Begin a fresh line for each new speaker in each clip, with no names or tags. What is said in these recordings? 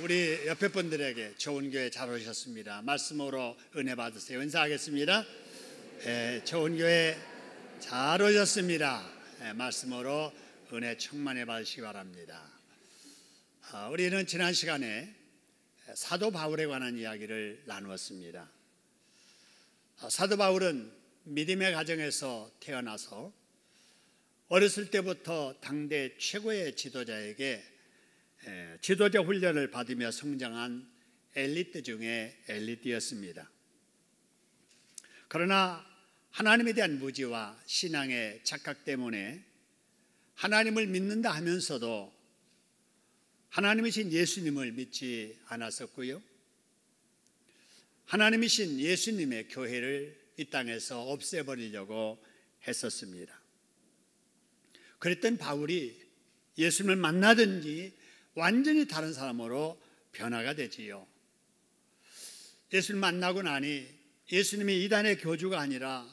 우리 옆에 분들에게 좋은 교회 잘 오셨습니다. 말씀으로 은혜 받으세요. 인사하겠습니다. 좋은 교회 잘 오셨습니다. 말씀으로 은혜 충만히 받으시기 바랍니다. 우리는 지난 시간에 사도 바울에 관한 이야기를 나누었습니다. 사도 바울은 믿음의 가정에서 태어나서 어렸을 때부터 당대 최고의 지도자에게 지도자 훈련을 받으며 성장한 엘리트 중에 엘리트였습니다. 그러나 하나님에 대한 무지와 신앙의 착각 때문에 하나님을 믿는다 하면서도 하나님이신 예수님을 믿지 않았었고요, 하나님이신 예수님의 교회를 이 땅에서 없애버리려고 했었습니다. 그랬던 바울이 예수님을 만나든지 완전히 다른 사람으로 변화가 되지요. 예수를 만나고 나니 예수님이 이단의 교주가 아니라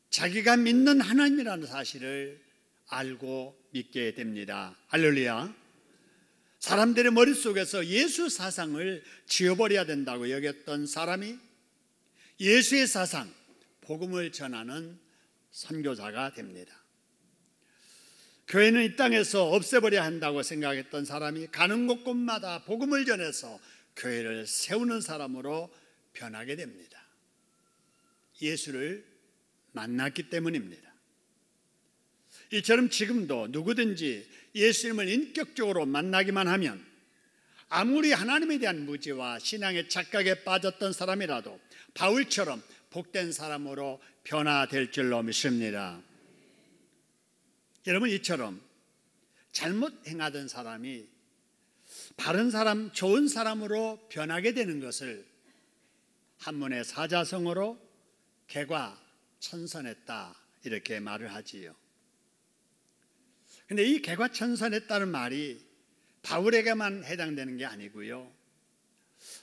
자기가 믿는 하나님이라는 사실을 알고 믿게 됩니다. 할렐루야. 사람들의 머릿속에서 예수 사상을 지워버려야 된다고 여겼던 사람이 예수의 사상, 복음을 전하는 선교사가 됩니다. 교회는 이 땅에서 없애버려야 한다고 생각했던 사람이 가는 곳곳마다 복음을 전해서 교회를 세우는 사람으로 변하게 됩니다. 예수를 만났기 때문입니다. 이처럼 지금도 누구든지 예수님을 인격적으로 만나기만 하면 아무리 하나님에 대한 무지와 신앙의 착각에 빠졌던 사람이라도 바울처럼 복된 사람으로 변화될 줄로 믿습니다. 여러분, 이처럼 잘못 행하던 사람이 바른 사람, 좋은 사람으로 변하게 되는 것을 한문의 사자성어로 개과천선했다 이렇게 말을 하지요. 그런데 이 개과천선했다는 말이 바울에게만 해당되는 게 아니고요,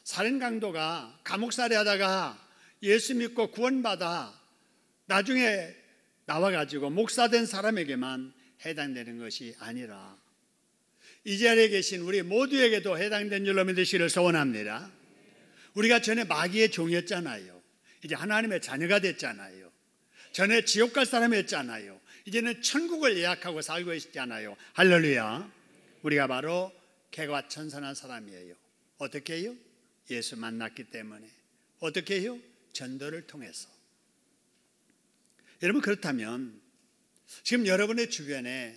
살인강도가 감옥살이 하다가 예수 믿고 구원받아 나중에 나와가지고 목사된 사람에게만 해당되는 것이 아니라 이 자리에 계신 우리 모두에게도 해당된 줄로 믿으시기를 소원합니다. 우리가 전에 마귀의 종이었잖아요. 이제 하나님의 자녀가 됐잖아요. 전에 지옥 갈 사람이었잖아요. 이제는 천국을 예약하고 살고 있잖아요. 할렐루야. 우리가 바로 개과천선한 사람이에요. 어떻게 해요? 예수 만났기 때문에. 어떻게 해요? 전도를 통해서. 여러분, 그렇다면 지금 여러분의 주변에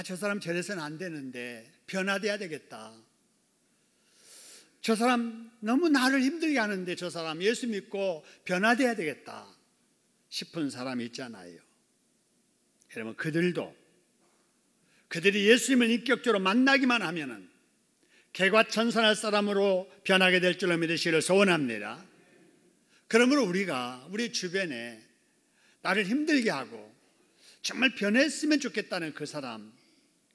저 사람 저래서는 안 되는데 변화돼야 되겠다, 저 사람 너무 나를 힘들게 하는데 저 사람 예수 믿고 변화돼야 되겠다 싶은 사람이 있잖아요. 여러분, 그들이 예수님을 인격적으로 만나기만 하면은 개과천선할 사람으로 변하게 될 줄로 믿으시기를 소원합니다. 그러므로 우리가 우리 주변에 나를 힘들게 하고 정말 변했으면 좋겠다는 그 사람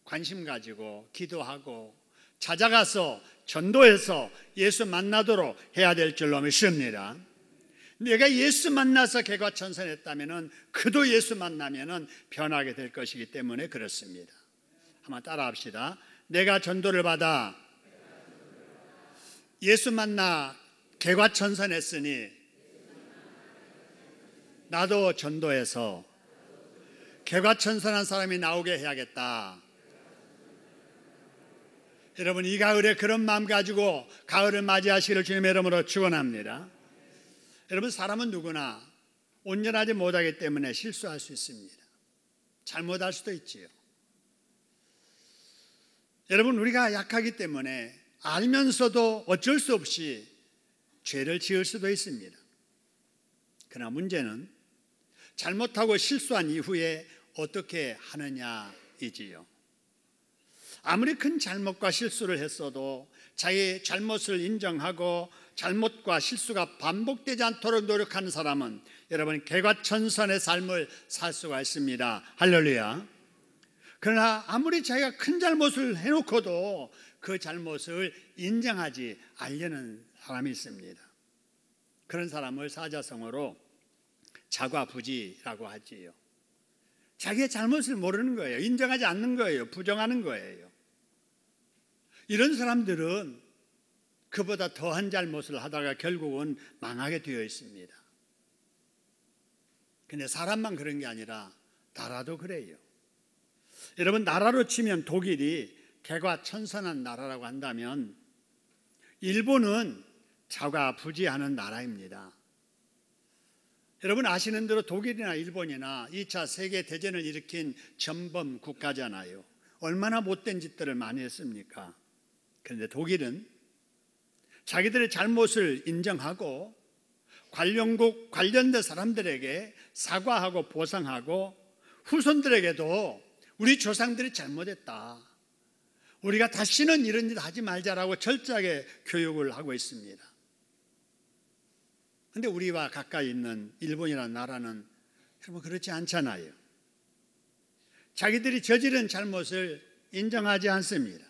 관심 가지고 기도하고 찾아가서 전도해서 예수 만나도록 해야 될 줄로 믿습니다. 내가 예수 만나서 개과천선했다면 그도 예수 만나면 변하게 될 것이기 때문에 그렇습니다. 한번 따라 합시다. 내가 전도를 받아 예수 만나 개과천선했으니 나도 전도해서 개과천선한 사람이 나오게 해야겠다. 여러분, 이 가을에 그런 마음 가지고 가을을 맞이하시기를 주님의 이름으로 축원합니다. 여러분, 사람은 누구나 온전하지 못하기 때문에 실수할 수 있습니다. 잘못할 수도 있지요. 여러분, 우리가 약하기 때문에 알면서도 어쩔 수 없이 죄를 지을 수도 있습니다. 그러나 문제는 잘못하고 실수한 이후에 어떻게 하느냐이지요. 아무리 큰 잘못과 실수를 했어도 자기의 잘못을 인정하고 잘못과 실수가 반복되지 않도록 노력하는 사람은 여러분 개과천선의 삶을 살 수가 있습니다. 할렐루야. 그러나 아무리 자기가 큰 잘못을 해놓고도 그 잘못을 인정하지 않려는 사람이 있습니다. 그런 사람을 사자성어로 자과부지라고 하지요. 자기의 잘못을 모르는 거예요. 인정하지 않는 거예요. 부정하는 거예요. 이런 사람들은 그보다 더한 잘못을 하다가 결국은 망하게 되어 있습니다. 근데 사람만 그런 게 아니라 나라도 그래요. 여러분, 나라로 치면 독일이 개과천선한 나라라고 한다면 일본은 자과부지하는 나라입니다. 여러분 아시는 대로 독일이나 일본이나 2차 세계대전을 일으킨 전범 국가잖아요. 얼마나 못된 짓들을 많이 했습니까? 그런데 독일은 자기들의 잘못을 인정하고 관련된 사람들에게 사과하고 보상하고 후손들에게도 우리 조상들이 잘못했다, 우리가 다시는 이런 일 하지 말자라고 철저하게 교육을 하고 있습니다. 그런데 우리와 가까이 있는 일본이라는 나라는 여러분 그렇지 않잖아요. 자기들이 저지른 잘못을 인정하지 않습니다.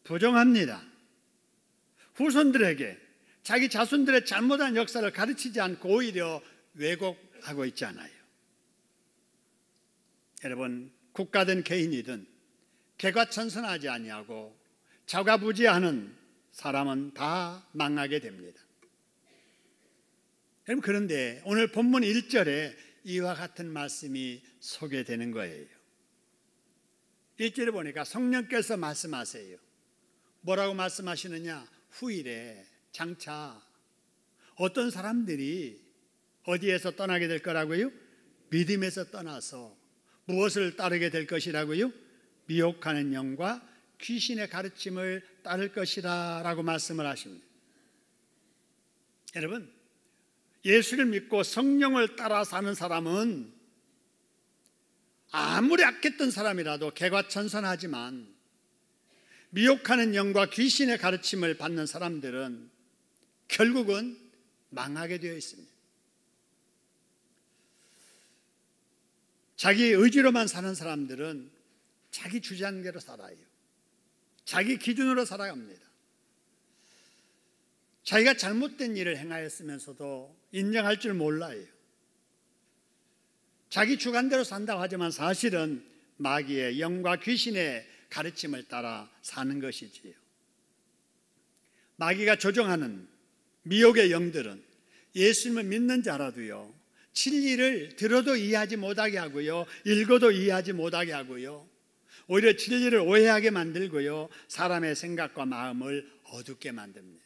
부정합니다. 후손들에게 자기 자손들의 잘못한 역사를 가르치지 않고 오히려 왜곡하고 있잖아요. 여러분, 국가든 개인이든 개과천선하지 아니하고 자과부지하는 사람은 다 망하게 됩니다. 여러분, 그런데 오늘 본문 1절에 이와 같은 말씀이 소개되는 거예요. 1절에 보니까 성령께서 말씀하세요. 뭐라고 말씀하시느냐? 후일에 장차 어떤 사람들이 어디에서 떠나게 될 거라고요? 믿음에서 떠나서 무엇을 따르게 될 것이라고요? 미혹하는 영과 귀신의 가르침을 따를 것이라 라고 말씀을 하십니다. 여러분, 예수를 믿고 성령을 따라 사는 사람은 아무리 악했던 사람이라도 개과천선하지만 미혹하는 영과 귀신의 가르침을 받는 사람들은 결국은 망하게 되어 있습니다. 자기 의지로만 사는 사람들은 자기 주장대로 살아요. 자기 기준으로 살아갑니다. 자기가 잘못된 일을 행하였으면서도 인정할 줄 몰라요. 자기 주관대로 산다고 하지만 사실은 마귀의 영과 귀신의 가르침을 따라 사는 것이지요. 마귀가 조종하는 미혹의 영들은 예수님을 믿는 자라도요, 진리를 들어도 이해하지 못하게 하고요, 읽어도 이해하지 못하게 하고요, 오히려 진리를 오해하게 만들고요, 사람의 생각과 마음을 어둡게 만듭니다.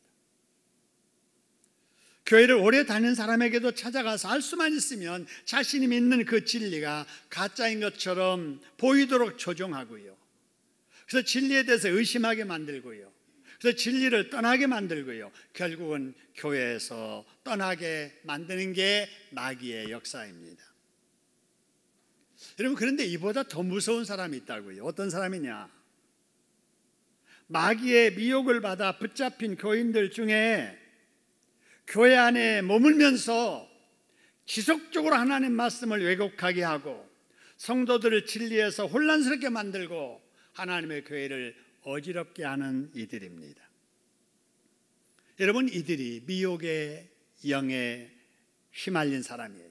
교회를 오래 다닌 사람에게도 찾아가서 알 수만 있으면 자신이 믿는 그 진리가 가짜인 것처럼 보이도록 조종하고요, 그래서 진리에 대해서 의심하게 만들고요, 그래서 진리를 떠나게 만들고요, 결국은 교회에서 떠나게 만드는 게 마귀의 역사입니다. 여러분, 그런데 이보다 더 무서운 사람이 있다고요. 어떤 사람이냐? 마귀의 미혹을 받아 붙잡힌 교인들 중에 교회 안에 머물면서 지속적으로 하나님 말씀을 왜곡하게 하고 성도들을 진리에서 혼란스럽게 만들고 하나님의 교회를 어지럽게 하는 이들입니다. 여러분, 이들이 미혹의 영에 휘말린 사람이에요.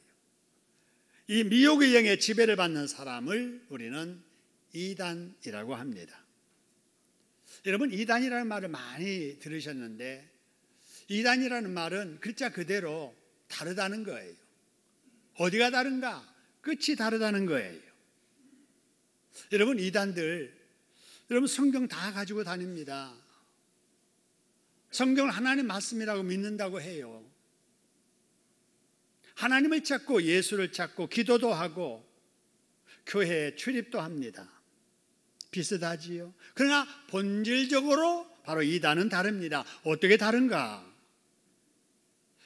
이 미혹의 영의 지배를 받는 사람을 우리는 이단이라고 합니다. 여러분, 이단이라는 말을 많이 들으셨는데 이단이라는 말은 글자 그대로 다르다는 거예요. 어디가 다른가? 끝이 다르다는 거예요. 여러분, 이단들, 여러분 성경 다 가지고 다닙니다. 성경을 하나님 말씀이라고 믿는다고 해요. 하나님을 찾고 예수를 찾고 기도도 하고 교회에 출입도 합니다. 비슷하지요. 그러나 본질적으로 바로 이단은 다릅니다. 어떻게 다른가?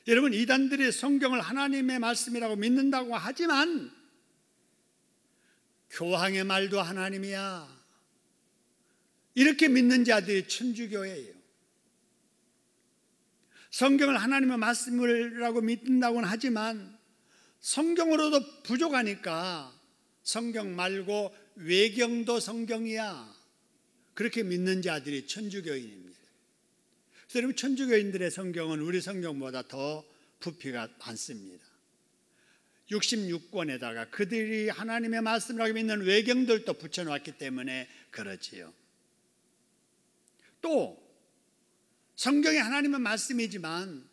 여러분, 이단들이 성경을 하나님의 말씀이라고 믿는다고 하지만 교황의 말도 하나님이야, 이렇게 믿는 자들이 천주교예요. 성경을 하나님의 말씀이라고 믿는다고는 하지만 성경으로도 부족하니까 성경 말고 외경도 성경이야, 그렇게 믿는 자들이 천주교인입니다. 그래서 여러분, 천주교인들의 성경은 우리 성경보다 더 부피가 많습니다. 66권에다가 그들이 하나님의 말씀이라고 믿는 외경들도 붙여놨기 때문에 그렇지요. 또 성경이 하나님의 말씀이지만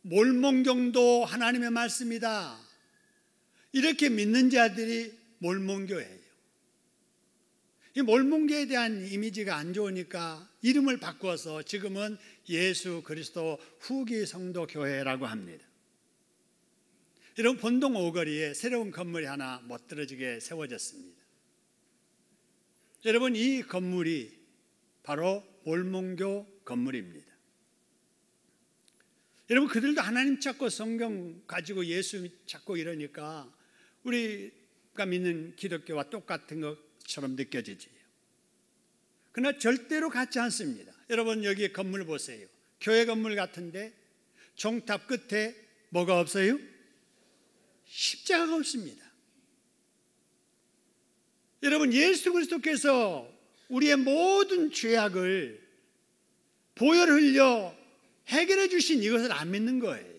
몰몬경도 하나님의 말씀이다, 이렇게 믿는 자들이 몰몬교예요. 이 몰몬교에 대한 이미지가 안 좋으니까 이름을 바꿔서 지금은 예수 그리스도 후기 성도 교회라고 합니다. 여러분, 본동 5거리에 새로운 건물이 하나 멋들어지게 세워졌습니다. 여러분, 이 건물이 바로 몰몬교 건물입니다. 여러분, 그들도 하나님 찾고 성경 가지고 예수 찾고 이러니까 우리가 믿는 기독교와 똑같은 것처럼 느껴지지요. 그러나 절대로 같지 않습니다. 여러분, 여기 건물 보세요. 교회 건물 같은데 종탑 끝에 뭐가 없어요? 십자가가 없습니다. 여러분, 예수 그리스도께서 우리의 모든 죄악을 보혈 흘려 해결해 주신 이것을 안 믿는 거예요.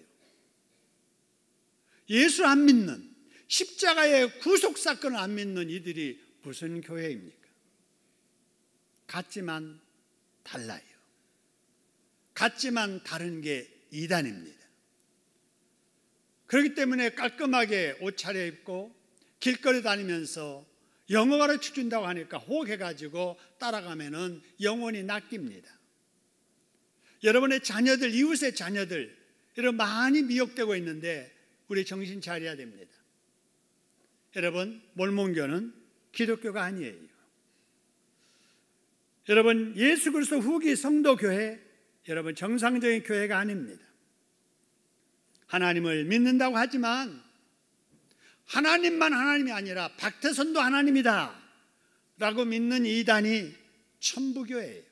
예수 안 믿는, 십자가의 구속 사건을 안 믿는 이들이 무슨 교회입니까? 같지만 달라요. 같지만 다른 게 이단입니다. 그렇기 때문에 깔끔하게 옷 차려입고 길거리 다니면서 영어 가르쳐 준다고 하니까 혹해가지고 따라가면은 영혼이 낚입니다. 여러분의 자녀들, 이웃의 자녀들, 이런 많이 미혹되고 있는데 우리 정신 차려야 됩니다. 여러분, 몰몬교는 기독교가 아니에요. 여러분, 예수 그리스도 후기 성도 교회, 여러분 정상적인 교회가 아닙니다. 하나님을 믿는다고 하지만 하나님만 하나님이 아니라 박태선도 하나님이다 라고 믿는 이단이 천부교예요.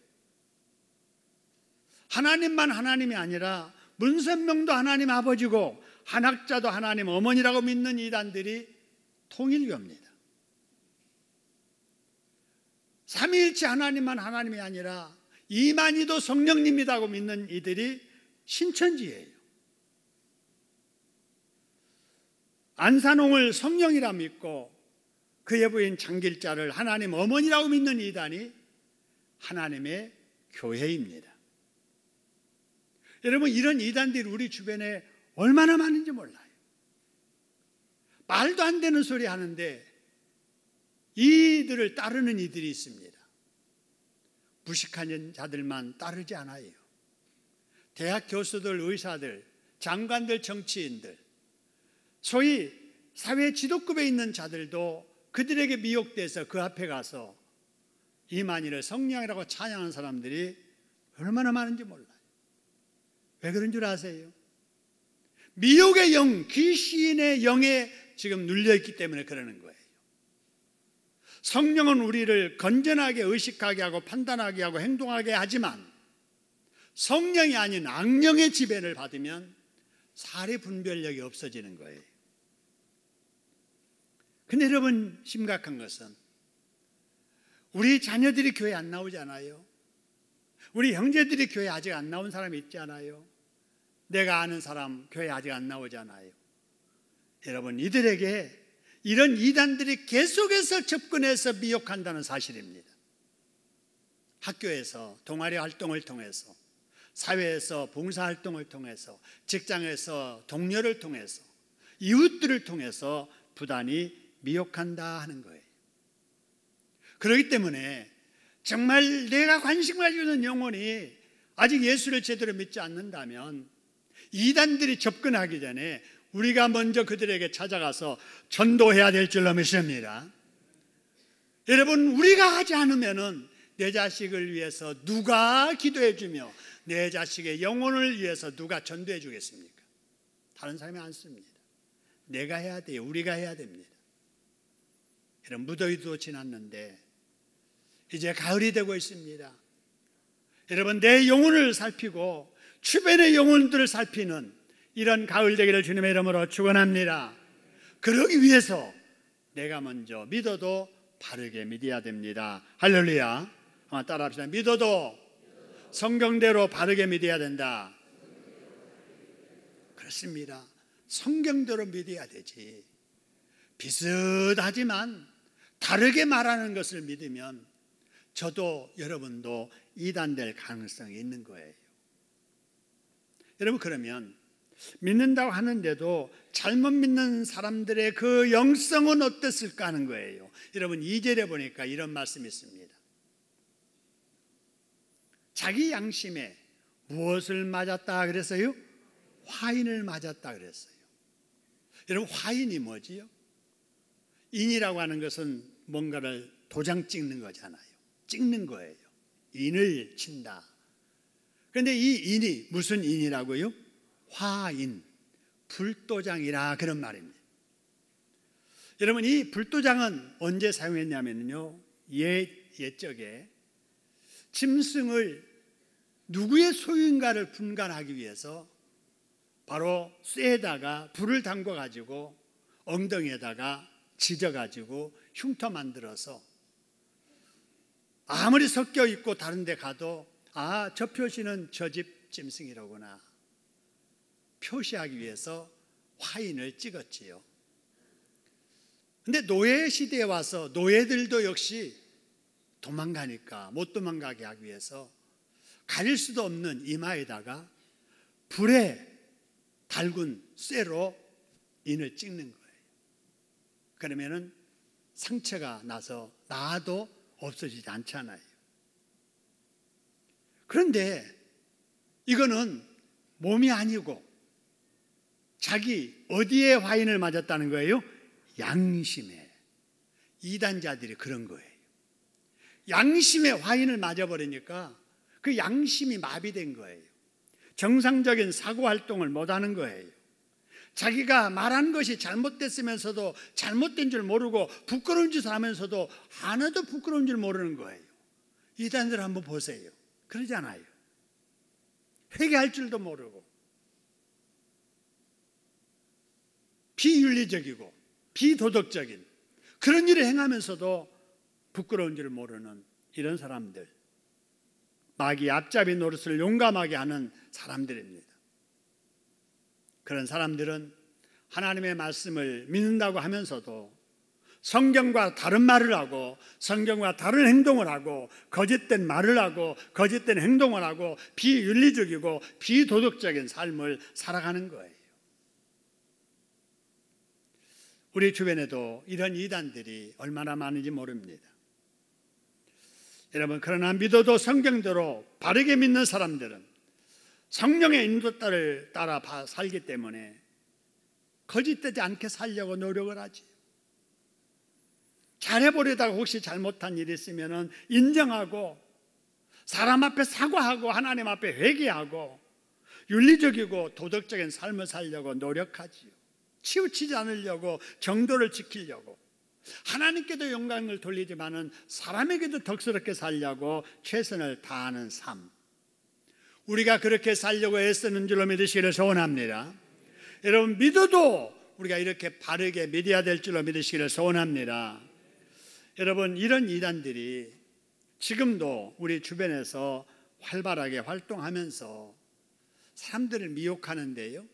하나님만 하나님이 아니라 문선명도 하나님 아버지고 한학자도 하나님 어머니라고 믿는 이단들이 통일교입니다. 삼위일체 하나님만 하나님이 아니라 이만희도 성령님이라고 믿는 이들이 신천지예요. 안산홍을 성령이라 믿고 그의 부인 장길자를 하나님 어머니라고 믿는 이단이 하나님의 교회입니다. 여러분, 이런 이단들이 우리 주변에 얼마나 많은지 몰라요. 말도 안 되는 소리 하는데 이들을 따르는 이들이 있습니다. 무식한 자들만 따르지 않아요. 대학 교수들, 의사들, 장관들, 정치인들, 소위 사회 지도급에 있는 자들도 그들에게 미혹돼서 그 앞에 가서 이만희를 성령이라고 찬양하는 사람들이 얼마나 많은지 몰라요. 왜 그런 줄 아세요? 미혹의 영, 귀신의 영에 지금 눌려있기 때문에 그러는 거예요. 성령은 우리를 건전하게 의식하게 하고 판단하게 하고 행동하게 하지만 성령이 아닌 악령의 지배를 받으면 사리 분별력이 없어지는 거예요. 근데 여러분, 심각한 것은 우리 자녀들이 교회 안 나오잖아요. 우리 형제들이 교회 아직 안 나온 사람이 있잖아요. 내가 아는 사람 교회 아직 안 나오잖아요. 여러분, 이들에게 이런 이단들이 계속해서 접근해서 미혹한다는 사실입니다. 학교에서 동아리 활동을 통해서, 사회에서 봉사활동을 통해서, 직장에서 동료를 통해서, 이웃들을 통해서 부단히 미혹한다 하는 거예요. 그렇기 때문에 정말 내가 관심 가지고 있는 영혼이 아직 예수를 제대로 믿지 않는다면 이단들이 접근하기 전에 우리가 먼저 그들에게 찾아가서 전도해야 될 줄로 믿습니다. 여러분, 우리가 하지 않으면은 내 자식을 위해서 누가 기도해 주며 내 자식의 영혼을 위해서 누가 전도해 주겠습니까? 다른 사람이 안 씁니다. 내가 해야 돼요. 우리가 해야 됩니다. 여러분, 무더위도 지났는데 이제 가을이 되고 있습니다. 여러분, 내 영혼을 살피고 주변의 영혼들을 살피는 이런 가을 되기를 주님의 이름으로 축원합니다. 그러기 위해서 내가 먼저 믿어도 바르게 믿어야 됩니다. 할렐루야. 따라합시다. 믿어도 성경대로 바르게 믿어야 된다. 그렇습니다. 성경대로 믿어야 되지. 비슷하지만 다르게 말하는 것을 믿으면 저도 여러분도 이단될 가능성이 있는 거예요. 여러분, 그러면 믿는다고 하는데도 잘못 믿는 사람들의 그 영성은 어땠을까 하는 거예요. 여러분, 2절에 보니까 이런 말씀이 있습니다. 자기 양심에 무엇을 맞았다 그랬어요? 화인을 맞았다 그랬어요. 여러분, 화인이 뭐지요? 인이라고 하는 것은 뭔가를 도장 찍는 거잖아요. 찍는 거예요. 인을 친다. 그런데 이 인이 무슨 인이라고요? 화인, 불도장이라 그런 말입니다. 여러분, 이 불도장은 언제 사용했냐면요, 옛적에 짐승을 누구의 소유인가를 분간하기 위해서 바로 쇠에다가 불을 담궈 가지고 엉덩이에다가 지져 가지고 흉터 만들어서 아무리 섞여 있고 다른 데 가도 아, 저 표시는 저 집 짐승이로구나 표시하기 위해서 화인을 찍었지요. 근데 노예 시대에 와서 노예들도 역시 도망가니까 못 도망가게 하기 위해서 가릴 수도 없는 이마에다가 불에 달군 쇠로 인을 찍는 거예요. 그러면은 상처가 나서 나아도 없어지지 않잖아요. 그런데 이거는 몸이 아니고 자기 어디에 화인을 맞았다는 거예요? 양심에. 이단자들이 그런 거예요. 양심에 화인을 맞아버리니까 그 양심이 마비된 거예요. 정상적인 사고활동을 못하는 거예요. 자기가 말한 것이 잘못됐으면서도 잘못된 줄 모르고 부끄러운 짓을 하면서도 하나도 부끄러운 줄 모르는 거예요. 이단들 한번 보세요. 그러잖아요. 회개할 줄도 모르고 비윤리적이고 비도덕적인 그런 일을 행하면서도 부끄러운 줄 모르는 이런 사람들, 마귀 앞잡이 노릇을 용감하게 하는 사람들입니다. 그런 사람들은 하나님의 말씀을 믿는다고 하면서도 성경과 다른 말을 하고 성경과 다른 행동을 하고 거짓된 말을 하고 거짓된 행동을 하고 비윤리적이고 비도덕적인 삶을 살아가는 거예요. 우리 주변에도 이런 이단들이 얼마나 많은지 모릅니다. 여러분, 그러나 믿어도 성경대로 바르게 믿는 사람들은 성령의 인도를 따라 살기 때문에 거짓되지 않게 살려고 노력을 하지. 잘해보려다가 혹시 잘못한 일이 있으면 인정하고 사람 앞에 사과하고 하나님 앞에 회개하고 윤리적이고 도덕적인 삶을 살려고 노력하지요. 치우치지 않으려고 정도를 지키려고 하나님께도 영광을 돌리지만은 사람에게도 덕스럽게 살려고 최선을 다하는 삶, 우리가 그렇게 살려고 애쓰는 줄로 믿으시기를 소원합니다. 여러분, 믿어도 우리가 이렇게 바르게 믿어야 될 줄로 믿으시기를 소원합니다. 여러분, 이런 이단들이 지금도 우리 주변에서 활발하게 활동하면서 사람들을 미혹하는데요,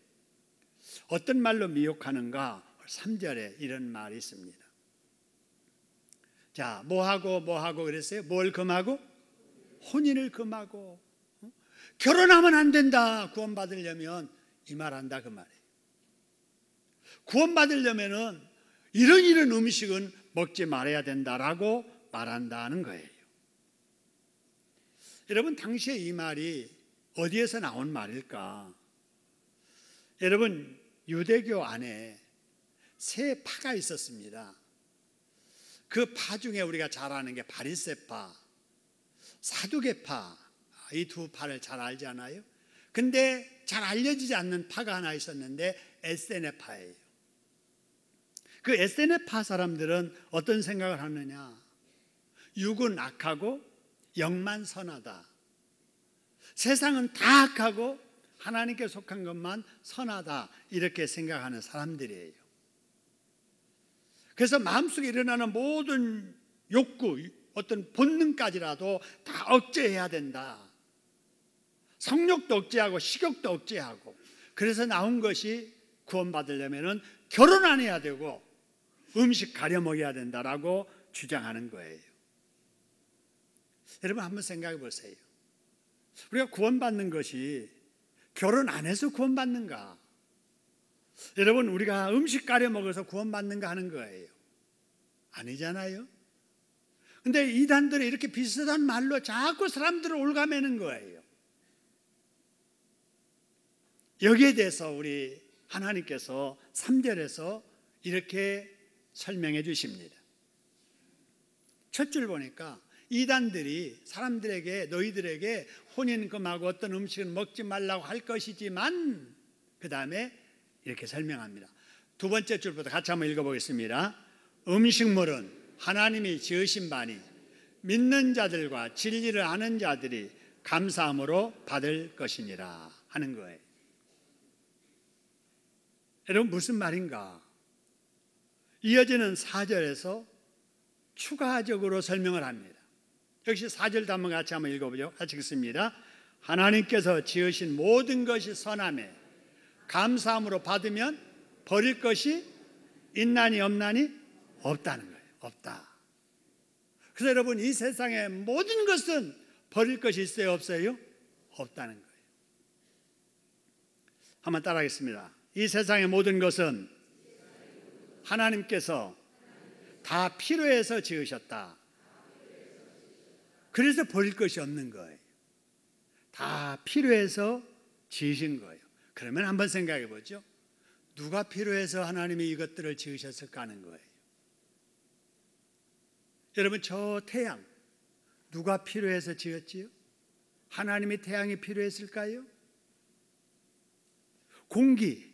어떤 말로 미혹하는가? 3절에 이런 말이 있습니다. 자, 뭐하고 그랬어요? 뭘 금하고? 혼인을 금하고. 결혼하면 안 된다. 구원받으려면 이 말 한다 그 말이에요. 구원받으려면은 이런 음식은 먹지 말아야 된다라고 말한다는 거예요. 여러분, 당시에 이 말이 어디에서 나온 말일까? 여러분, 유대교 안에 세 파가 있었습니다. 그 파 중에 우리가 잘 아는 게 바리새파, 사두개파, 이 두 파를 잘 알잖아요. 근데 잘 알려지지 않는 파가 하나 있었는데 에세네파예요. 그 에세네파 사람들은 어떤 생각을 하느냐? 육은 악하고 영만 선하다. 세상은 다 악하고 하나님께 속한 것만 선하다, 이렇게 생각하는 사람들이에요. 그래서 마음속에 일어나는 모든 욕구, 어떤 본능까지라도 다 억제해야 된다. 성욕도 억제하고 식욕도 억제하고. 그래서 나온 것이 구원받으려면 결혼 안 해야 되고 음식 가려 먹여야 된다라고 주장하는 거예요. 여러분, 한번 생각해 보세요. 우리가 구원받는 것이 결혼 안 해서 구원받는가? 여러분, 우리가 음식 가려 먹어서 구원받는가 하는 거예요. 아니잖아요. 근데 이단들이 이렇게 비슷한 말로 자꾸 사람들을 올가매는 거예요. 여기에 대해서 우리 하나님께서 3절에서 이렇게 설명해 주십니다. 첫 줄 보니까 이단들이 사람들에게, 너희들에게 혼인금하고 어떤 음식은 먹지 말라고 할 것이지만, 그 다음에 이렇게 설명합니다. 두 번째 줄부터 같이 한번 읽어보겠습니다. 음식물은 하나님이 지으신 바니 믿는 자들과 진리를 아는 자들이 감사함으로 받을 것이니라 하는 거예요. 여러분, 무슨 말인가? 이어지는 4절에서 추가적으로 설명을 합니다. 역시 4절도 한번 같이 한번 읽어보죠. 같이 읽습니다. 하나님께서 지으신 모든 것이 선하매 감사함으로 받으면 버릴 것이 있나니 없나니? 없다는 거예요. 없다. 그래서 여러분, 이 세상의 모든 것은 버릴 것이 있어요, 없어요? 없다는 거예요. 한번 따라하겠습니다. 이 세상의 모든 것은 하나님께서 다 필요해서 지으셨다. 그래서 버릴 것이 없는 거예요. 다 필요해서 지으신 거예요. 그러면 한번 생각해 보죠. 누가 필요해서 하나님이 이것들을 지으셨을까 하는 거예요. 여러분, 저 태양 누가 필요해서 지었지요? 하나님이 태양이 필요했을까요? 공기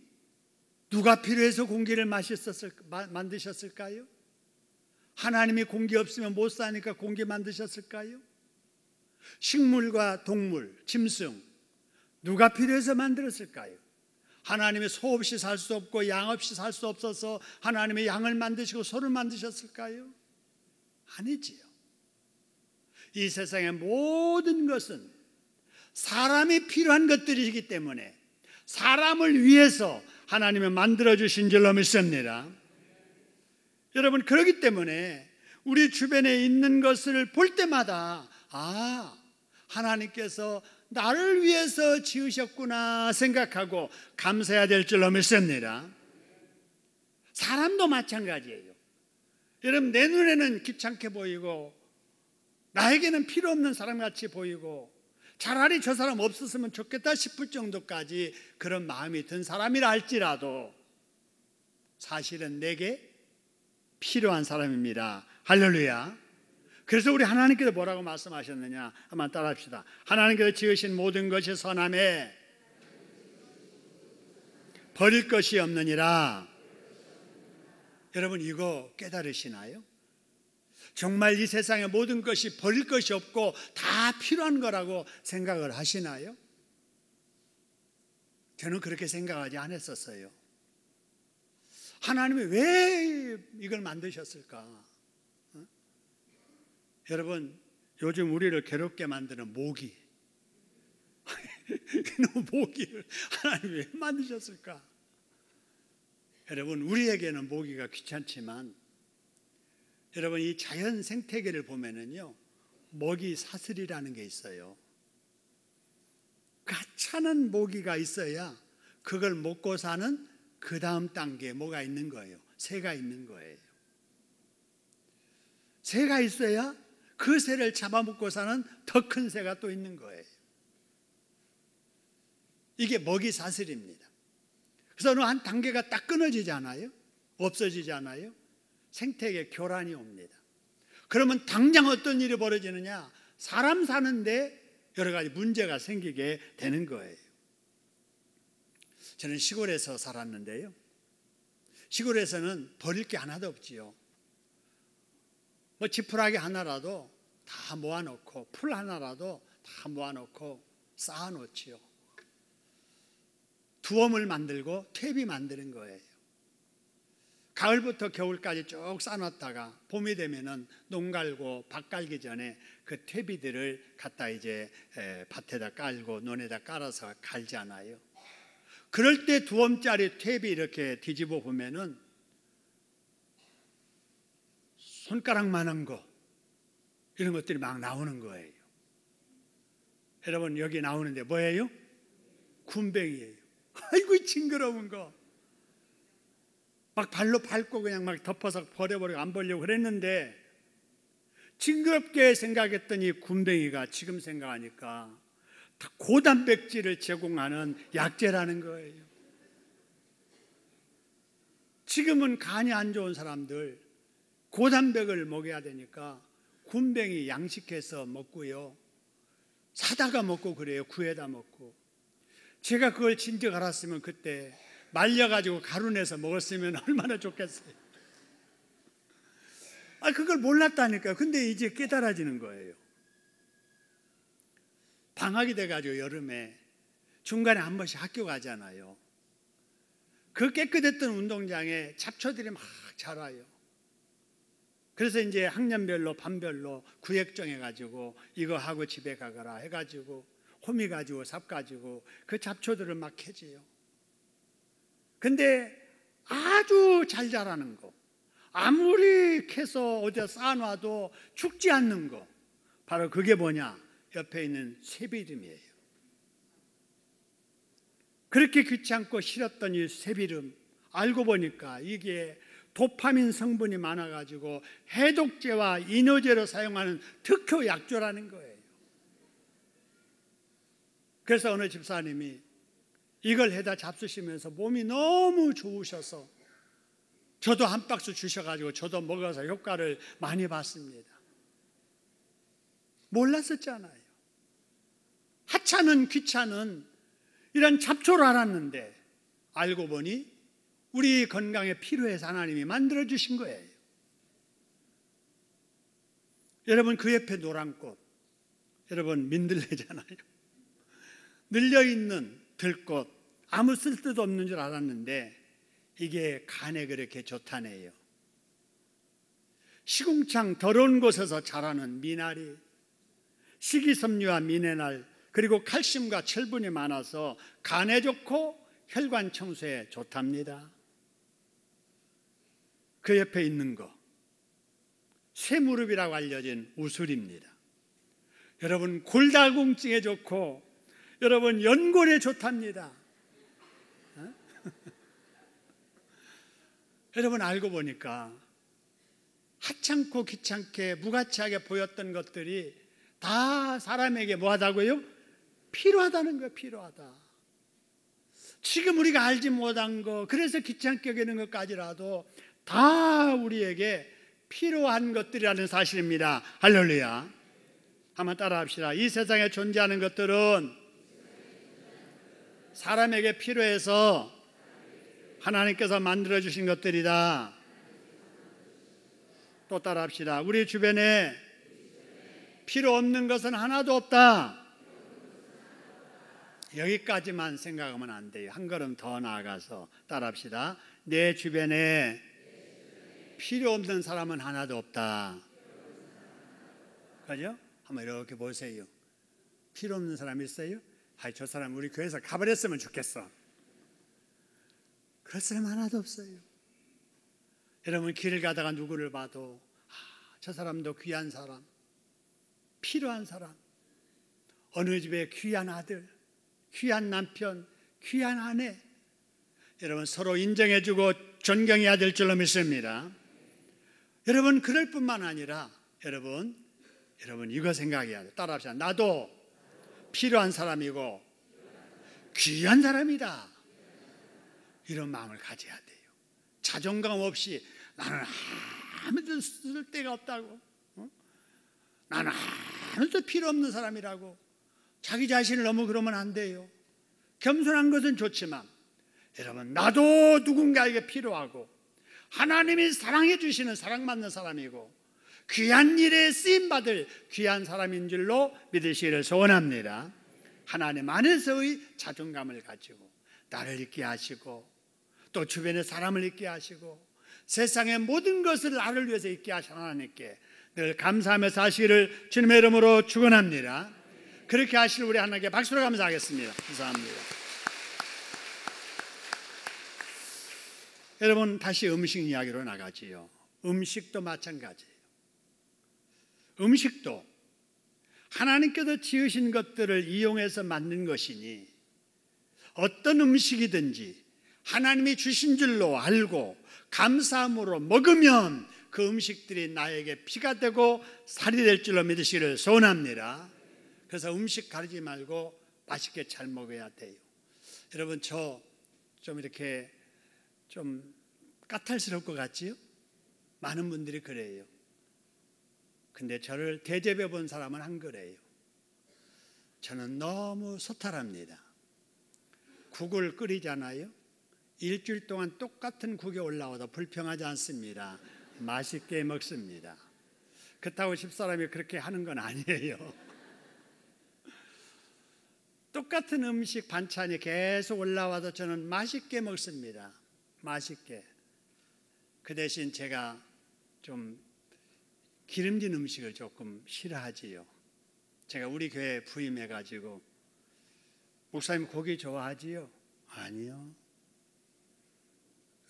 누가 필요해서 공기를 만드셨을까요? 하나님이 공기 없으면 못 사니까 공기 만드셨을까요? 식물과 동물, 짐승 누가 필요해서 만들었을까요? 하나님이 소 없이 살 수 없고 양 없이 살 수 없어서 하나님이 양을 만드시고 소를 만드셨을까요? 아니지요. 이 세상의 모든 것은 사람이 필요한 것들이기 때문에 사람을 위해서 하나님이 만들어주신 줄로 믿습니다. 여러분, 그렇기 때문에 우리 주변에 있는 것을 볼 때마다 하나님께서 나를 위해서 지으셨구나 생각하고 감사해야 될 줄로 믿습니다. 사람도 마찬가지예요. 여러분, 내 눈에는 귀찮게 보이고 나에게는 필요 없는 사람같이 보이고 차라리 저 사람 없었으면 좋겠다 싶을 정도까지 그런 마음이 든 사람이라 할지라도 사실은 내게 필요한 사람입니다. 할렐루야. 그래서 우리 하나님께서 뭐라고 말씀하셨느냐 한번 따라합시다. 하나님께서 지으신 모든 것이 선함에 버릴 것이 없느니라. 여러분, 이거 깨달으시나요? 정말 이 세상의 모든 것이 버릴 것이 없고 다 필요한 거라고 생각을 하시나요? 저는 그렇게 생각하지 않았었어요. 하나님이 왜 이걸 만드셨을까? 여러분, 요즘 우리를 괴롭게 만드는 모기. 너무 모기를 하나님이 왜 만드셨을까? 여러분, 우리에게는 모기가 귀찮지만 여러분, 이 자연 생태계를 보면은요, 모기 사슬이라는 게 있어요. 가차는 모기가 있어야 그걸 먹고 사는 그 다음 단계에 뭐가 있는 거예요? 새가 있는 거예요. 새가 있어야 그 새를 잡아먹고 사는 더 큰 새가 또 있는 거예요. 이게 먹이 사슬입니다. 그래서 어느 한 단계가 딱 끊어지잖아요. 없어지잖아요. 생태계 교란이 옵니다. 그러면 당장 어떤 일이 벌어지느냐? 사람 사는데 여러 가지 문제가 생기게 되는 거예요. 저는 시골에서 살았는데요, 시골에서는 버릴 게 하나도 없지요. 뭐 지푸라기 하나라도 다 모아놓고 풀 하나라도 다 모아놓고 쌓아놓지요. 두엄을 만들고 퇴비 만드는 거예요. 가을부터 겨울까지 쭉 쌓아놨다가 봄이 되면은 농 갈고 밭 갈기 전에 그 퇴비들을 갖다 이제 밭에다 깔고 논에다 깔아서 갈잖아요. 그럴 때 두엄짜리 퇴비 이렇게 뒤집어 보면은 손가락만한 거 이런 것들이 막 나오는 거예요. 여러분, 여기 나오는데 뭐예요? 군뱅이에요. 아이고 징그러운 거. 막 발로 밟고 그냥 막 덮어서 버려버리고 안 버리려고 그랬는데 징그럽게 생각했더니 군뱅이가 지금 생각하니까 다 고단백질을 제공하는 약재라는 거예요. 지금은 간이 안 좋은 사람들 고단백을 먹여야 되니까 군뱅이 양식해서 먹고요. 사다가 먹고 그래요. 구해다 먹고. 제가 그걸 진즉 알았으면 그때 말려가지고 가루 내서 먹었으면 얼마나 좋겠어요. 그걸 몰랐다니까요. 근데 이제 깨달아지는 거예요. 방학이 돼가지고 여름에 중간에 한 번씩 학교 가잖아요. 그 깨끗했던 운동장에 잡초들이 막 자라요. 그래서 이제 학년별로 반별로 구역 정해가지고 이거 하고 집에 가거라 해가지고 호미 가지고 삽 가지고 그 잡초들을 막 캐지요. 근데 아주 잘 자라는 거, 아무리 캐서 어디다 쌓아놔도 죽지 않는 거, 바로 그게 뭐냐? 옆에 있는 새비름이에요. 그렇게 귀찮고 싫었던 이 새비름, 알고 보니까 이게 도파민 성분이 많아가지고 해독제와 이뇨제로 사용하는 특효 약조라는 거예요. 그래서 어느 집사님이 이걸 해다 잡수시면서 몸이 너무 좋으셔서 저도 한 박스 주셔가지고 저도 먹어서 효과를 많이 봤습니다. 몰랐었잖아요. 하찮은 귀찮은 이런 잡초를 알았는데 알고 보니 우리 건강에 필요해서 하나님이 만들어주신 거예요. 여러분 그 옆에 노란 꽃, 여러분 민들레잖아요. 늘려있는 들꽃, 아무 쓸데도 없는 줄 알았는데 이게 간에 그렇게 좋다네요. 시궁창 더러운 곳에서 자라는 미나리, 식이섬유와 미네랄 그리고 칼슘과 철분이 많아서 간에 좋고 혈관 청소에 좋답니다. 그 옆에 있는 거 쇠무릎이라고 알려진 우술입니다. 여러분 골다공증에 좋고 여러분 연골에 좋답니다. 여러분 알고 보니까 하찮고 귀찮게 무가치하게 보였던 것들이 다 사람에게 뭐하다고요? 필요하다는 거예요. 필요하다. 지금 우리가 알지 못한 거, 그래서 귀찮게 여기는 것까지라도 다 우리에게 필요한 것들이라는 사실입니다. 할렐루야. 한번 따라합시다. 이 세상에 존재하는 것들은 사람에게 필요해서 하나님께서 만들어주신 것들이다. 또 따라합시다. 우리 주변에 필요 없는 것은 하나도 없다. 여기까지만 생각하면 안 돼요. 한 걸음 더 나아가서 따라합시다. 내 주변에 필요 없는 사람은 하나도 없다. 그죠? 한번 이렇게 보세요. 필요 없는 사람 있어요? 저 사람 우리 교회에서 가버렸으면 좋겠어. 그럴 사람 하나도 없어요. 여러분 길을 가다가 누구를 봐도 저 사람도 귀한 사람, 필요한 사람, 어느 집에 귀한 아들, 귀한 남편, 귀한 아내, 여러분 서로 인정해주고 존경해야 될 줄로 믿습니다. 여러분 그럴 뿐만 아니라 여러분 이거 생각해야 돼요. 따라합시다. 나도 필요한 사람이고 귀한 사람이다. 이런 마음을 가져야 돼요. 자존감 없이 나는 아무도 쓸 데가 없다고, 나는 아무도 필요 없는 사람이라고 자기 자신을 너무 그러면 안 돼요. 겸손한 것은 좋지만 여러분 나도 누군가에게 필요하고 하나님이 사랑해 주시는 사랑받는 사람이고 귀한 일에 쓰임받을 귀한 사람인 줄로 믿으시기를 소원합니다. 하나님 안에서의 자존감을 가지고 나를 있게 하시고 또 주변의 사람을 있게 하시고 세상의 모든 것을 나를 위해서 있게 하신 하나님께 늘 감사하며 사시기를 주님의 이름으로 축원합니다. 그렇게 하실 우리 하나님께 박수로 감사하겠습니다. 감사합니다. 여러분 다시 음식 이야기로 나가지요. 음식도 마찬가지예요. 음식도 하나님께서 지으신 것들을 이용해서 만든 것이니 어떤 음식이든지 하나님이 주신 줄로 알고 감사함으로 먹으면 그 음식들이 나에게 피가 되고 살이 될 줄로 믿으시기를 소원합니다. 그래서 음식 가리지 말고 맛있게 잘 먹어야 돼요. 여러분, 저 좀 이렇게 좀 까탈스러울 것 같지요? 많은 분들이 그래요. 근데 저를 대접해 본 사람은 안 그래요. 저는 너무 소탈합니다. 국을 끓이잖아요. 일주일 동안 똑같은 국이 올라와도 불평하지 않습니다. 맛있게 먹습니다. 그렇다고 집사람이 그렇게 하는 건 아니에요. 똑같은 음식 반찬이 계속 올라와도 저는 맛있게 먹습니다. 맛있게. 그 대신 제가 좀 기름진 음식을 조금 싫어하지요. 제가 우리 교회에 부임해가지고 목사님 고기 좋아하지요? 아니요.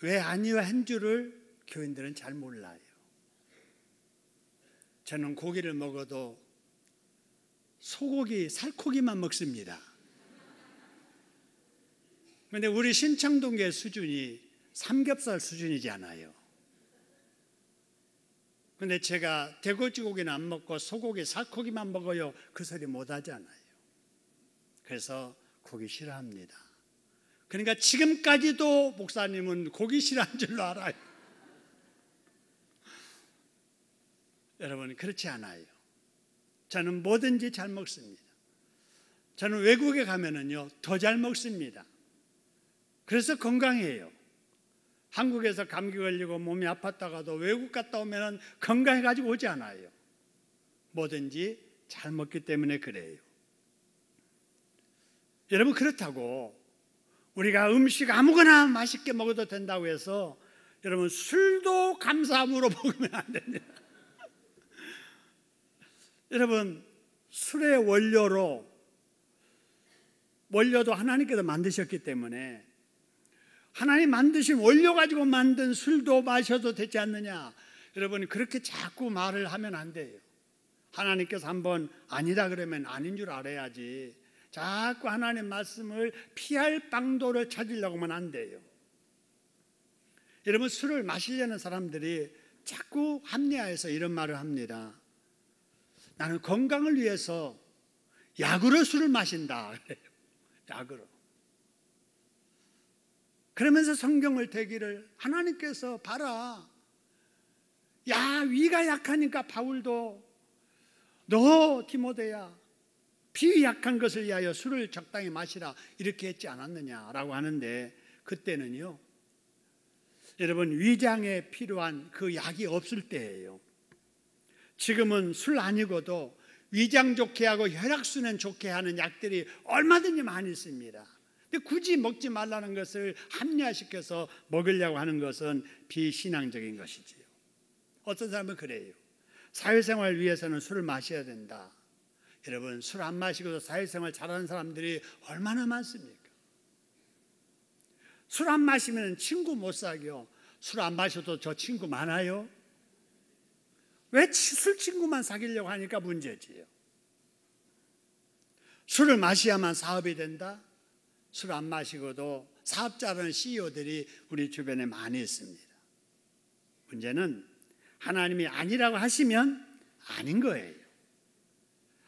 왜 아니요 한 줄을 교인들은 잘 몰라요. 저는 고기를 먹어도 소고기, 살코기만 먹습니다. 그런데 우리 신창동교회 수준이 삼겹살 수준이지 않아요. 그런데 제가 돼지고기는 안 먹고 소고기, 살코기만 먹어요. 그 소리 못 하잖아요. 그래서 고기 싫어합니다. 그러니까 지금까지도 목사님은 고기 싫어한 줄로 알아요. 여러분, 그렇지 않아요. 저는 뭐든지 잘 먹습니다. 저는 외국에 가면은요, 더 잘 먹습니다. 그래서 건강해요. 한국에서 감기 걸리고 몸이 아팠다가도 외국 갔다 오면 건강해가지고 오지 않아요. 뭐든지 잘 먹기 때문에 그래요. 여러분, 그렇다고 우리가 음식 아무거나 맛있게 먹어도 된다고 해서 여러분 술도 감사함으로 먹으면 안 됩니다. 여러분, 술의 원료도 하나님께서 만드셨기 때문에 하나님 만드신 원료 가지고 만든 술도 마셔도 되지 않느냐. 여러분, 그렇게 자꾸 말을 하면 안 돼요. 하나님께서 한번 아니다 그러면 아닌 줄 알아야지. 자꾸 하나님 말씀을 피할 방도를 찾으려고 하면 안 돼요. 여러분, 술을 마시려는 사람들이 자꾸 합리화해서 이런 말을 합니다. 나는 건강을 위해서 약으로 술을 마신다. 약으로. 그러면서 성경을 대기를 하나님께서 봐라. 야, 위가 약하니까 바울도 너 디모데야 피 약한 것을 위하여 술을 적당히 마시라 이렇게 했지 않았느냐라고 하는데, 그때는요 여러분 위장에 필요한 그 약이 없을 때예요. 지금은 술 아니고도 위장 좋게 하고 혈액순환 좋게 하는 약들이 얼마든지 많이 있습니다. 근데 굳이 먹지 말라는 것을 합리화시켜서 먹으려고 하는 것은 비신앙적인 것이지요. 어떤 사람은 그래요. 사회생활 위해서는 술을 마셔야 된다. 여러분, 술 안 마시고도 사회생활 잘하는 사람들이 얼마나 많습니까? 술 안 마시면 친구 못 사귀어. 술 안 마셔도 저 친구 많아요. 왜 술 친구만 사귀려고 하니까 문제지요. 술을 마셔야만 사업이 된다? 술 안 마시고도 사업자라는 CEO들이 우리 주변에 많이 있습니다. 문제는 하나님이 아니라고 하시면 아닌 거예요.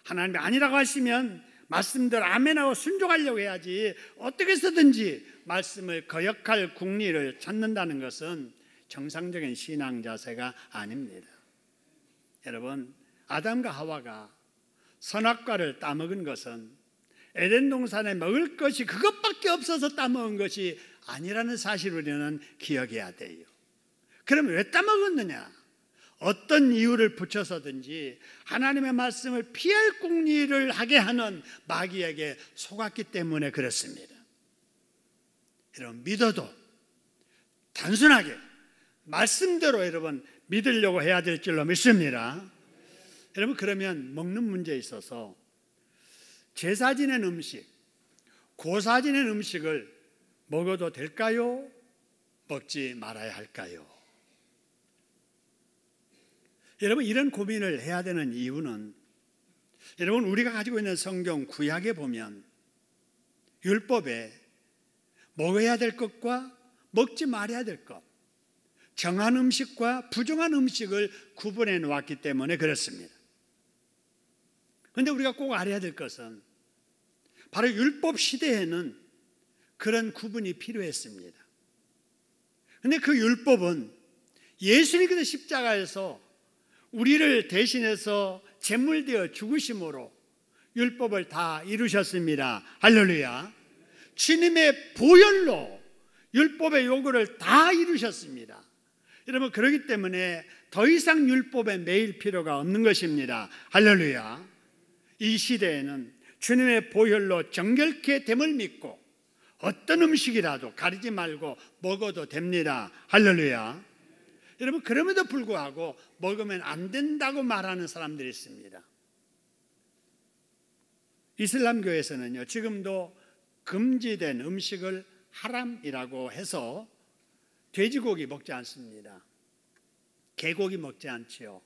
하나님이 아니라고 하시면 말씀대로 아멘하고 순종하려고 해야지, 어떻게 해서든지 말씀을 거역할 궁리를 찾는다는 것은 정상적인 신앙 자세가 아닙니다. 여러분, 아담과 하와가 선악과를 따먹은 것은 에덴 동산에 먹을 것이 그것밖에 없어서 따먹은 것이 아니라는 사실을 우리는 기억해야 돼요. 그럼 왜 따먹었느냐? 어떤 이유를 붙여서든지 하나님의 말씀을 피할 궁리를 하게 하는 마귀에게 속았기 때문에 그렇습니다. 여러분, 믿어도 단순하게 말씀대로 여러분 믿으려고 해야 될 줄로 믿습니다. 여러분, 그러면 먹는 문제에 있어서 제사 지낸 음식, 고사 지낸 음식을 먹어도 될까요? 먹지 말아야 할까요? 여러분, 이런 고민을 해야 되는 이유는 여러분 우리가 가지고 있는 성경 구약에 보면 율법에 먹어야 될 것과 먹지 말아야 될 것, 정한 음식과 부정한 음식을 구분해 놓았기 때문에 그렇습니다. 그런데 우리가 꼭 알아야 될 것은 바로 율법 시대에는 그런 구분이 필요했습니다. 그런데 그 율법은 예수님께서 십자가에서 우리를 대신해서 제물되어 죽으심으로 율법을 다 이루셨습니다. 할렐루야. 주님의 보혈로 율법의 요구를 다 이루셨습니다. 여러분, 그렇기 때문에 더 이상 율법에 매일 필요가 없는 것입니다. 할렐루야. 이 시대에는 주님의 보혈로 정결케 됨을 믿고 어떤 음식이라도 가리지 말고 먹어도 됩니다. 할렐루야. 여러분, 그럼에도 불구하고 먹으면 안 된다고 말하는 사람들이 있습니다. 이슬람교에서는요, 지금도 금지된 음식을 하람이라고 해서 돼지고기 먹지 않습니다. 개고기 먹지 않지요.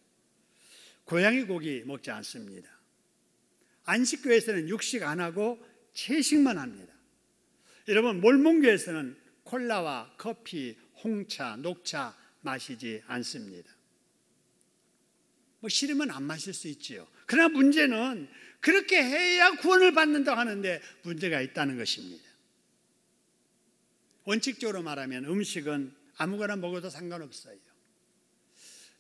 고양이 고기 먹지 않습니다. 안식교에서는 육식 안 하고 채식만 합니다. 여러분, 몰몬교에서는 콜라와 커피, 홍차, 녹차 마시지 않습니다. 싫으면 안 마실 수 있지요. 그러나 문제는 그렇게 해야 구원을 받는다고 하는데 문제가 있다는 것입니다. 원칙적으로 말하면 음식은 아무거나 먹어도 상관없어요.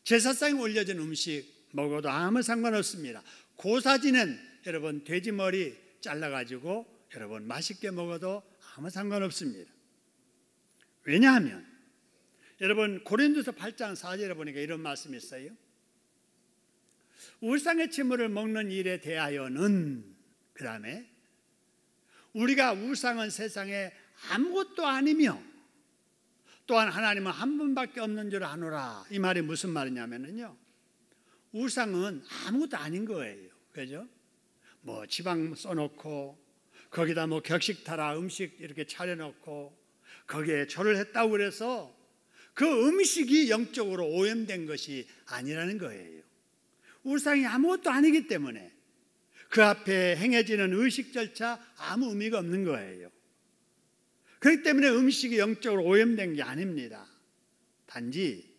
제사상에 올려진 음식 먹어도 아무 상관없습니다. 고사지는 여러분 돼지머리 잘라가지고 여러분 맛있게 먹어도 아무 상관없습니다. 왜냐하면 여러분 고린도서 8장 4절에 보니까 이런 말씀이 있어요. 우상의 제물을 먹는 일에 대하여는, 그 다음에 우리가 우상은 세상에 아무것도 아니며 또한 하나님은 한 분밖에 없는 줄 아노라. 이 말이 무슨 말이냐면요, 우상은 아무것도 아닌 거예요. 그죠? 뭐 지방 써놓고 거기다 뭐 격식타라 음식 이렇게 차려놓고 거기에 절을 했다고 그래서 그 음식이 영적으로 오염된 것이 아니라는 거예요. 우상이 아무것도 아니기 때문에 그 앞에 행해지는 의식 절차 아무 의미가 없는 거예요. 그렇기 때문에 음식이 영적으로 오염된 게 아닙니다. 단지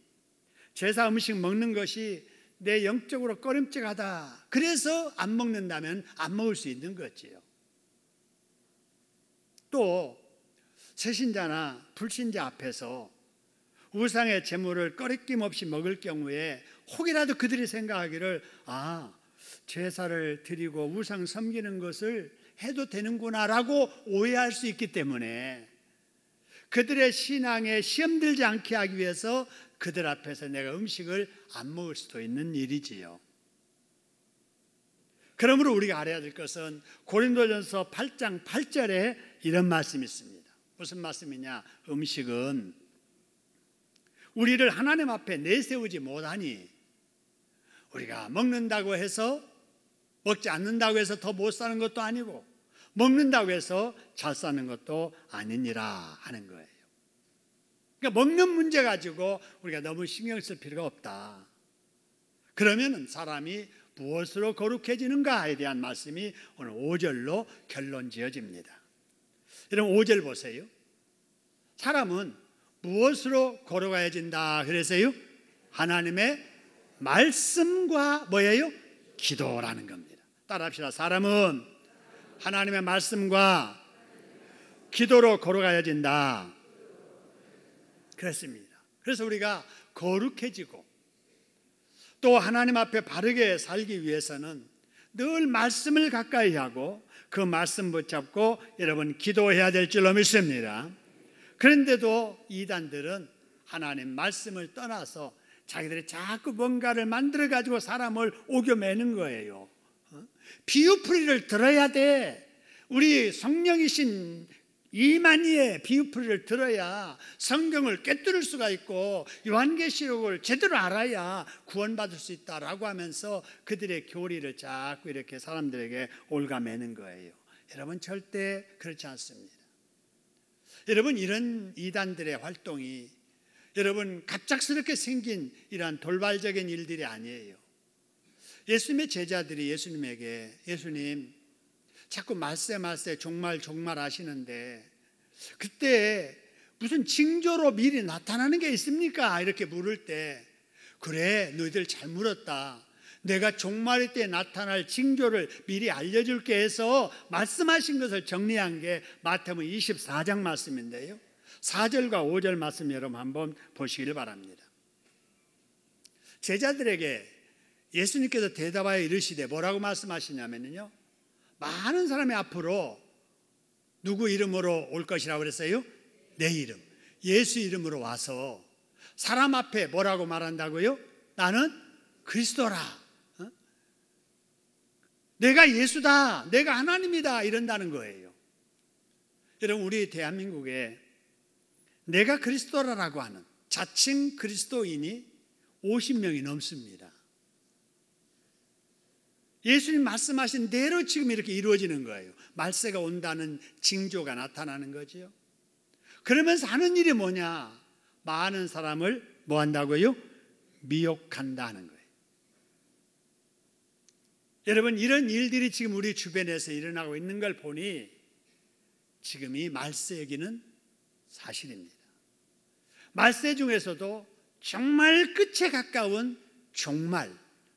제사 음식 먹는 것이 내 영적으로 꺼림칙하다, 그래서 안 먹는다면 안 먹을 수 있는 거지요. 또 새신자나 불신자 앞에서 우상의 제물을 꺼리낌 없이 먹을 경우에 혹이라도 그들이 생각하기를 제사를 드리고 우상 섬기는 것을 해도 되는구나라고 오해할 수 있기 때문에 그들의 신앙에 시험 들지 않게 하기 위해서 그들 앞에서 내가 음식을 안 먹을 수도 있는 일이지요. 그러므로 우리가 알아야 될 것은 고린도전서 8장 8절에 이런 말씀이 있습니다. 무슨 말씀이냐? 음식은 우리를 하나님 앞에 내세우지 못하니 우리가 먹는다고 해서, 먹지 않는다고 해서 더 못 사는 것도 아니고 먹는다고 해서 잘 사는 것도 아니니라 하는 거예요. 그러니까 먹는 문제 가지고 우리가 너무 신경 쓸 필요가 없다. 그러면 사람이 무엇으로 거룩해지는가에 대한 말씀이 오늘 5절로 결론 지어집니다. 여러분 5절 보세요. 사람은 무엇으로 거룩해진다 그래서요? 하나님의 말씀과 뭐예요? 기도라는 겁니다. 따라합시다. 사람은 하나님의 말씀과 기도로 거룩해진다. 그렇습니다. 그래서 우리가 거룩해지고 또 하나님 앞에 바르게 살기 위해서는 늘 말씀을 가까이 하고 그 말씀 붙잡고 여러분 기도해야 될 줄로 믿습니다. 그런데도 이단들은 하나님 말씀을 떠나서 자기들이 자꾸 뭔가를 만들어 가지고 사람을 오겨매는 거예요. 비유풀이를 들어야 돼. 우리 성령이신 이만희의 비유풀이를 들어야 성경을 꿰뚫을 수가 있고 요한계시록을 제대로 알아야 구원받을 수 있다라고 하면서 그들의 교리를 자꾸 이렇게 사람들에게 올가매는 거예요. 여러분 절대 그렇지 않습니다. 여러분 이런 이단들의 활동이 여러분 갑작스럽게 생긴 이러한 돌발적인 일들이 아니에요. 예수님의 제자들이 예수님에게, 예수님 자꾸 말세 종말 하시는데 그때 무슨 징조로 미리 나타나는 게 있습니까? 이렇게 물을 때, 그래, 너희들 잘 물었다. 내가 종말의 때 나타날 징조를 미리 알려줄게 해서 말씀하신 것을 정리한 게 마태복음 24장 말씀인데요, 4절과 5절 말씀 여러분 한번 보시길 바랍니다. 제자들에게 예수님께서 대답하여 이르시되 뭐라고 말씀하시냐면요, 많은 사람이 앞으로 누구 이름으로 올 것이라고 그랬어요? 내 이름, 예수 이름으로 와서 사람 앞에 뭐라고 말한다고요? 나는 그리스도라, 내가 예수다, 내가 하나님이다, 이런다는 거예요. 여러분, 우리 대한민국에 내가 그리스도라라고 하는 자칭 그리스도인이 50명이 넘습니다. 예수님 말씀하신 대로 지금 이렇게 이루어지는 거예요. 말세가 온다는 징조가 나타나는 거죠. 그러면서 하는 일이 뭐냐? 많은 사람을 뭐 한다고요? 미혹한다는 거예요. 여러분, 이런 일들이 지금 우리 주변에서 일어나고 있는 걸 보니 지금 이 말세기는 사실입니다. 말세 중에서도 정말 끝에 가까운 종말,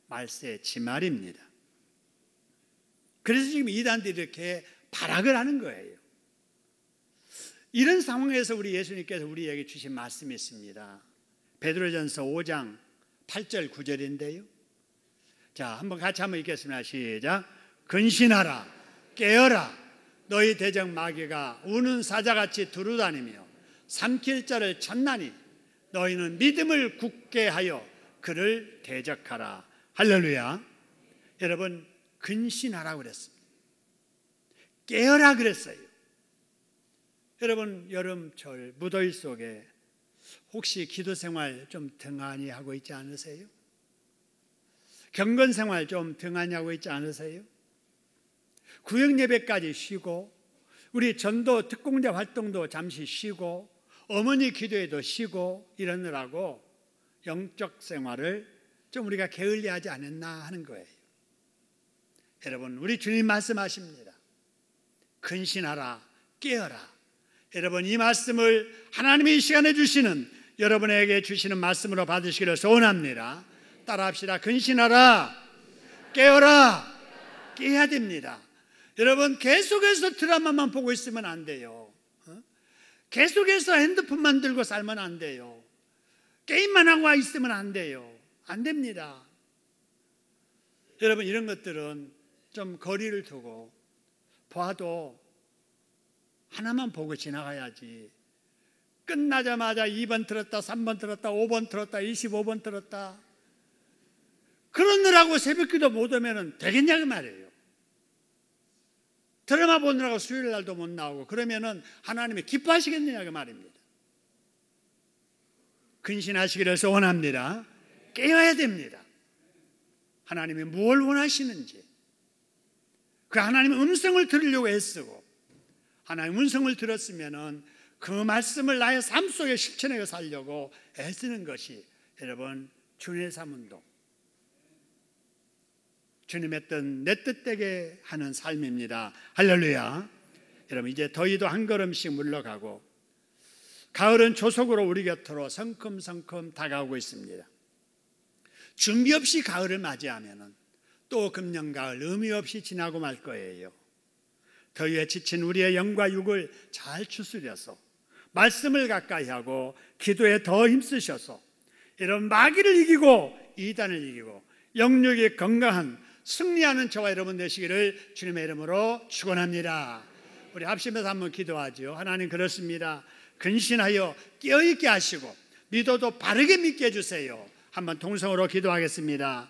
말세 지말입니다. 그래서 지금 이단들이 이렇게 발악을 하는 거예요. 이런 상황에서 우리 예수님께서 우리에게 주신 말씀이 있습니다. 베드로전서 5장 8절 9절인데요. 자, 같이 한번 읽겠습니다. 시작. 근신하라, 깨어라, 너희 대적 마귀가 우는 사자같이 두루다니며 삼킬 자를 찾나니 너희는 믿음을 굳게 하여 그를 대적하라. 할렐루야. 여러분, 근신하라 그랬습니다. 깨어라 그랬어요. 여러분, 여름철 무더위 속에 혹시 기도 생활 좀 등한히 하고 있지 않으세요? 경건 생활 좀 등한히 하고 있지 않으세요? 구역 예배까지 쉬고, 우리 전도 특공대 활동도 잠시 쉬고, 어머니 기도에도 쉬고 이러느라고 영적 생활을 좀 우리가 게을리하지 않았나 하는 거예요. 여러분, 우리 주님 말씀하십니다. 근신하라, 깨어라. 여러분, 이 말씀을 하나님이 이 시간에 주시는, 여러분에게 주시는 말씀으로 받으시기를 소원합니다. 따라합시다. 근신하라, 깨어라. 깨야 됩니다. 여러분, 계속해서 드라마만 보고 있으면 안 돼요. 계속해서 핸드폰만 들고 살면 안 돼요. 게임만 하고 있으면 안 돼요. 안 됩니다. 여러분, 이런 것들은 좀 거리를 두고 봐도 하나만 보고 지나가야지. 끝나자마자 2번 들었다, 3번 들었다, 5번 들었다, 25번 들었다, 그러느라고 새벽기도 못 오면 되겠냐고 말이에요. 드라마 보느라고 수요일 날도 못 나오고 그러면은 하나님이 기뻐하시겠느냐고 말입니다. 근신하시기를 소원합니다. 깨어야 됩니다. 하나님이 무엇을 원하시는지, 그 하나님의 음성을 들으려고 애쓰고, 하나님의 음성을 들었으면은 그 말씀을 나의 삶 속에 실천해 살려고 애쓰는 것이 여러분 주님의 삶운동, 주님의 뜻 내 뜻되게 하는 삶입니다. 할렐루야. 여러분, 이제 더위도 한 걸음씩 물러가고 가을은 조속으로 우리 곁으로 성큼성큼 다가오고 있습니다. 준비 없이 가을을 맞이하면 또 금년 가을 의미 없이 지나고 말 거예요. 더위에 지친 우리의 영과 육을 잘 추스려서 말씀을 가까이 하고 기도에 더 힘쓰셔서 이런 마귀를 이기고 이단을 이기고 영육이 건강한 승리하는 저와 여러분 되시기를 주님의 이름으로 축원합니다. 우리 합심해서 한번 기도하죠. 하나님, 그렇습니다. 근신하여 깨어있게 하시고 믿어도 바르게 믿게 해주세요. 한번 동성으로 기도하겠습니다.